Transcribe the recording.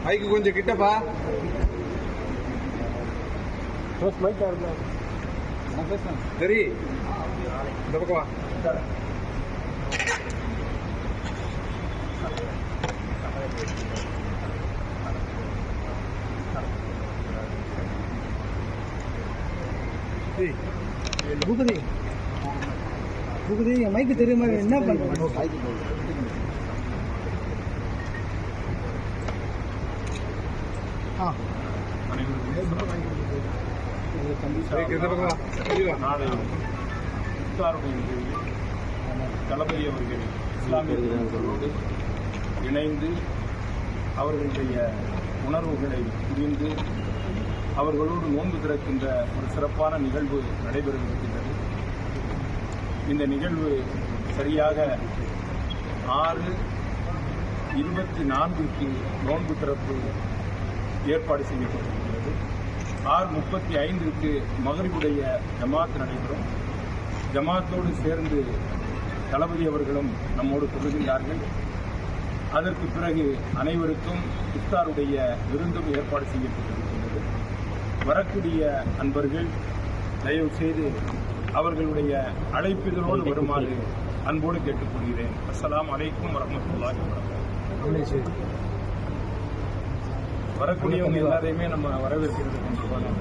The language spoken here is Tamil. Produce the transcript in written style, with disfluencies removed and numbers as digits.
மைக்கு கொஞ்சம் கிட்டப்பா. சரி, இந்த பக்கம் வா. என் மைக்கு தெரியுமா? என்ன பண்றேன்? நாளை இஃப்தாருடைய நிகழ்வில் தளபதி அவர்கள் இஸ்லாமியர்களோடு இணைந்து அவர்களுடைய உணர்வுகளை புரிந்து அவர்களோடு நோன்பு திறக்கின்ற ஒரு சிறப்பான நிகழ்வு நடைபெறவிருக்கின்றது. இந்த நிகழ்வு சரியாக 6:24 நோன்பு திறப்பு ஏற்பாடு செய்யப்பட்டிருக்கிறது. 6:35 மகரிபுடைய ஜமாத் நடைபெறும். ஜமாத்தோடு சேர்ந்து தளபதி அவர்களும் நம்மோடு தொழுகின்றார்கள். அதற்கு பிறகு அனைவருக்கும் இஃப்தாருடைய விருந்தும் ஏற்பாடு செய்யப்பட்டிருக்கின்றது. வரக்கூடிய அன்பர்கள் தயவு செய்து அவர்களுடைய அழைப்பிதழோடு வருமாறு அன்போடு கேட்டுக்கொள்கிறேன். அஸ்ஸலாமு அலைக்கும் வரஹ்மத்துல்லாஹி வபரகாத்துஹு. வரக்கூடியவங்க எல்லாரையுமே நம்ம வரவேற்கிறது கொஞ்சம்